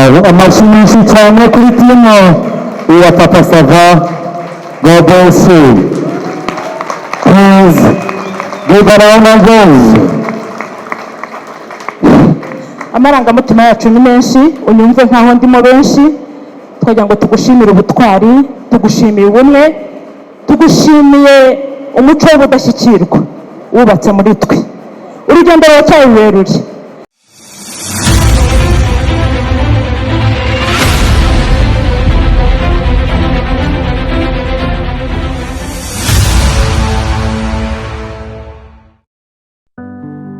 Amashyishi cyane kuri timu ya Papa Sava. God bless you. Please give a round of applause. Amarangamutima yacu ni menshi, unyumve nkaho ndimo benshi. Twagira ngo tugushimire ubutwari, tugushimiye ubumwe, tugushimiye umuco w'ubudashyikirwa wubatse muri twe. Urugendo ruracyari rurerure.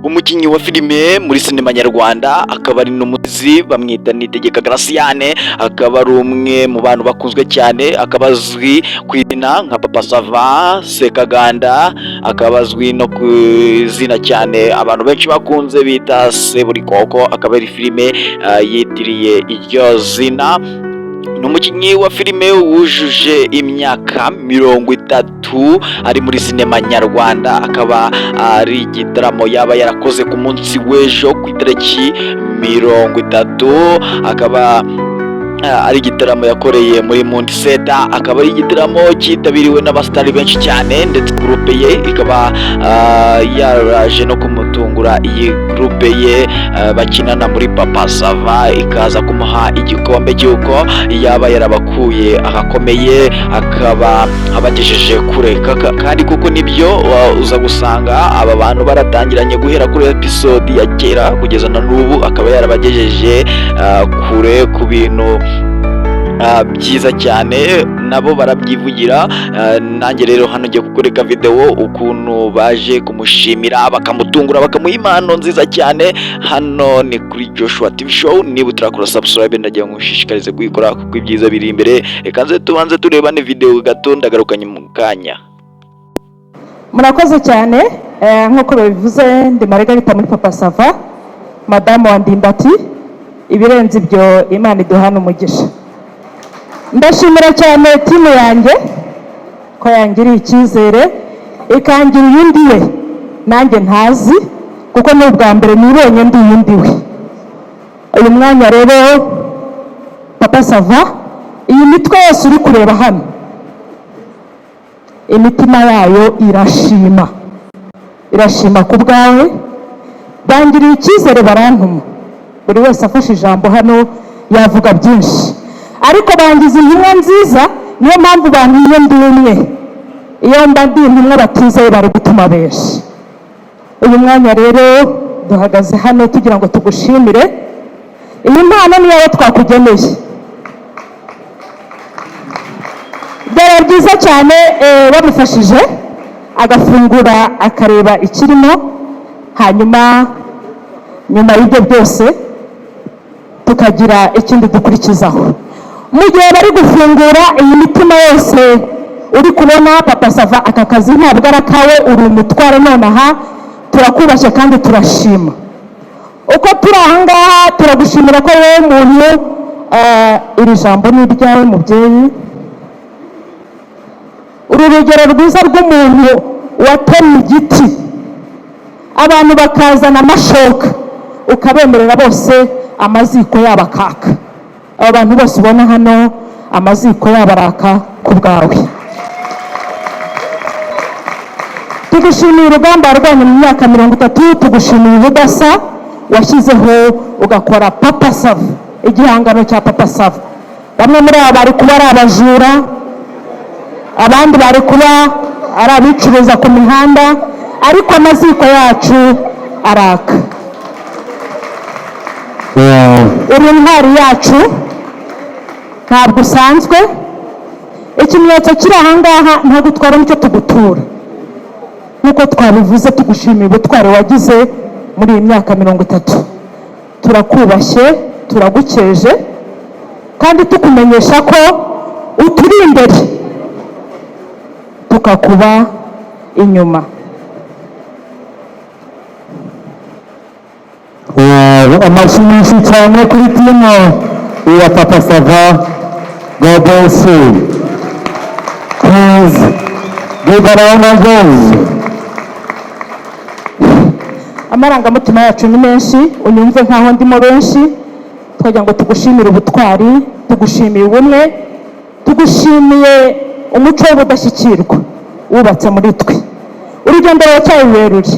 Umukinnyi wa filime muri sinema nyarwanda akaba ari n'umuzi bamwita Nitegeka Graciane, akaba ari umwe mu bantu bakunzwe cyane, akaba azwi ku izina nka Papa Sava Sekaganda, akaba azwi no ku izina cyane abantu benshi bakunze bita Seburikoko, akaba ari filime yitiriye iryo zina. N'umukinnyi wa filime wujuje imyaka 30 ari muri sinema nyarwanda, akaba ari igitaramo yaba yarakoze ku munsi w'ejo ku itariki 30, akaba ari igitaramo yakoreye muri Mundi Seta, akaba ari igitaramo cyitabiriwe n'abasitari benshi cyane, ndetse groupe ye ikaba yaraje no kumutungura. Iyi groupe ye bakinana muri Papa Sava ikaza kumuha igikombe cy'uko yaba yarabakuye agakomeye, akaba abagejeje kure, kandi kuko nibyo uza gusanga aba bantu baratangiranye guhera kuri episode ya kera kugeza na n'ubu, akaba yarabagejeje kure ku bintu byiza cyane, nabo barabyivugira. Nanjye rero hano ngiye kukureka video ukuntu baje kumushimira bakamutungura bakamuha impano nziza cyane. Hano ni kuri Joshua TV Show. Niba utarakora subscribe ndagiye ngushishikarize kuyikora kuko ibyiza biri imbere. Reka nze tubanze turebane video gato, ndagarukanye mu kanya. Murakoze cyane. Nk'uko babivuze ndi Margarita muri Papa Sava, Madamu wa Ndimbati. Ibirenze ibyo Imana iduhana umugisha. Ndashimira cyane timu yanjye ko yangiriye icyizere ikangira uyundi we nanjye ntazi, kuko ni ubwa mbere nibonye ndi uyundi we. Uyu mwanya rero Papa Sava, iyi mitwe yose uri kureba hano, imitima yayo irashima ku bwawe. Bangiriye icyizere barantuma, buri wese afashe ijambo hano yavuga byinshi, ariko bangize intumwa nziza. Niyo mpamvu bangiye ndi umwe, iyo mba ndi intumwa batizeye bari gutuma benshi. Uyu mwanya rero duhagaze hano tugira ngo tugushimire. Iyi mpano niyo twakugeneye, byari byiza cyane bamufashije agafungura akareba ikirimo, hanyuma nyuma y'ibyo byose tukagira ikindi dukurikizaho. Mu gihe bari gufungura iyi mitima yose uri kubona Papa Sava, aka kazi ntabwo ari akawe, uri umutware. Nonaha turakubashye kandi turashima uko turi ahangaha. Turagushimira ko wowe muntu, iri jambo ni iryawe mubyeyi. Uru rugero rwiza rw'umuntu watemye igiti, abantu bakazana amashoka, ukabemerera bose amaziko yabo akaka. Aba bantu bose ubona hano amaziko yabo araka ku bwawe. Tugushimiye urugamba rwanyu mu myaka 30, tugushimiye ubudasa washyizeho ugakora Papa Sava, igihangano cya Papa Sava. Bamwe muri aba bari kuba ari abajura, abandi bari kuba ari abicuruza ku mihanda, ariko amaziko yacu araka. Uri intwari yacu, ntabwo usanzwe. Ikimenyetso kiri ahangaha ntabwo twari nicyo tugutura, nk'uko twabivuze. Tugushimiye ubutwari wagize muri iyi myaka 30. Turakubashye, turagukeje, kandi tukumenyesha ko uturi imbere tukakuba inyuma. Amashyishi cyane kuri timu ya Papa Sava. God bless you. Please give a round of applause. Amarangamutima yacu ni menshi, unyumve nkaho ndimo benshi. twagira ngo tugushimire ubutwari, tugushimiye ubumwe, tugushimiye umuco w'ubudashyikirwa wubatse muri twe. Urugendo ruracyari rurerure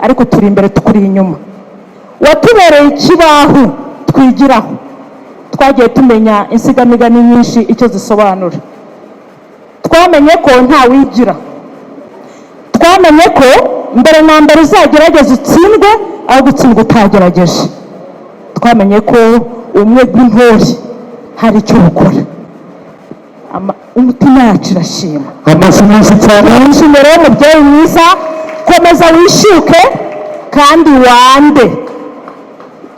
ariko turi imbere tukuri inyuma. Watubereye ikibaho twigiraho, twagiye tumenya insigamigani nyinshi icyo zisobanura. Twamenye ko nta wigira, twamenye ko mbere na mbere uzagerageza utsindwe aho gutsindwa utagerageje. Twamenye ko umwe bw'intore hari icyo bukora. Umutima yacu irashima. Amashyi menshi cyane. Nshimira rero mubyeyi mwiza, komeza wishyuke kandi wande,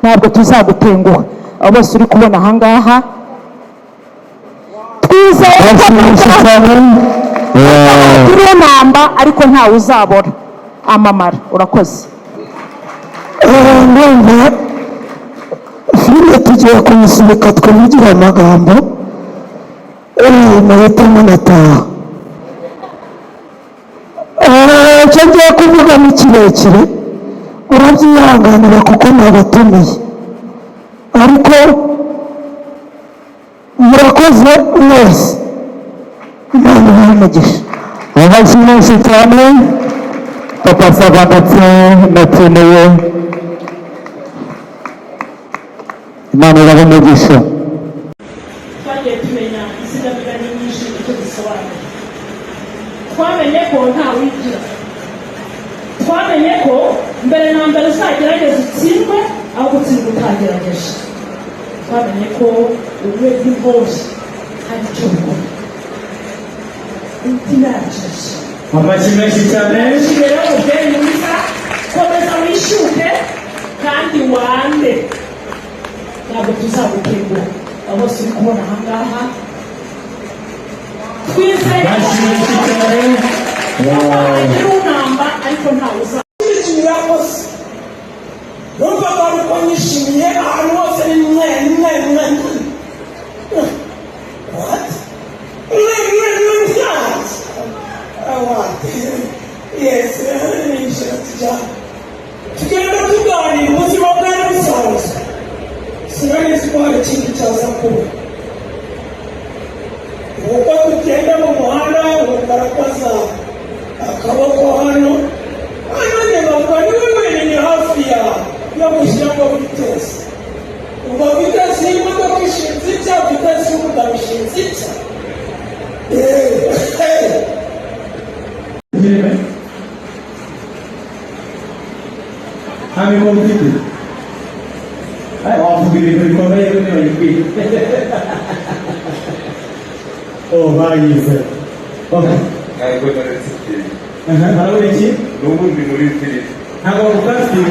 ntabwo tuzagutenguha. Abo bose uri kubona ahangaha twizeye ko turi namba ariko ntawe uzabora amamara. Urakoze. Ndumva filime tugiye kuyisubika twigira amagambo mahita munataha. Icyo ngiye kuvuga ni kirekire, urabyihanganira kuko nabatumiye, ariko murakoze mwese, Imana ibahe umugisha. Amashyi menshi cyane. Papa Sava ndetse nakeneye, Imana ibahe umugisha. Twagiye tumenya insigamigani nyinshi icyo zisobanura. Twamenye ko nta wigira, twamenye ko mbere na mbere uzagerageza utsindwe aho gutsindwa utagerageje. Twamenye ko ubumwe bw'intore hari icyo bukora. Imitima yacu irashima. Amashyi menshi cyane. Nshimira rero mubyeyi mwiza, komeza wishyuke kandi wande, ntabwo tuzagutenguha. Abo bose uri kubona ahangaha twizeye ko agira unamba ariko ntawe uzakira kose. Numva abantu ko nishimiye ahantu hose ni mwe. What? Yes, tugenda tuganira ubuzima bwari busanzwe, sinari ko hari ikintu cyaza kuba. Uko tugenda mu muhanda ugaragaza akaboko hano nyabavuga niwe wenyine hafi yo gushyiramo vitesi. Ubwo vitesi y'imodoka ishinze icya, vitesi y'umugabo ishinze icya. Kami mau begitu. Aku begini berikutnya itu nih lagi. Oh baik sir. Okay. Kayak gue dari sini. Kalau ini sih, Nunggu di murid sini. aku bukan sih,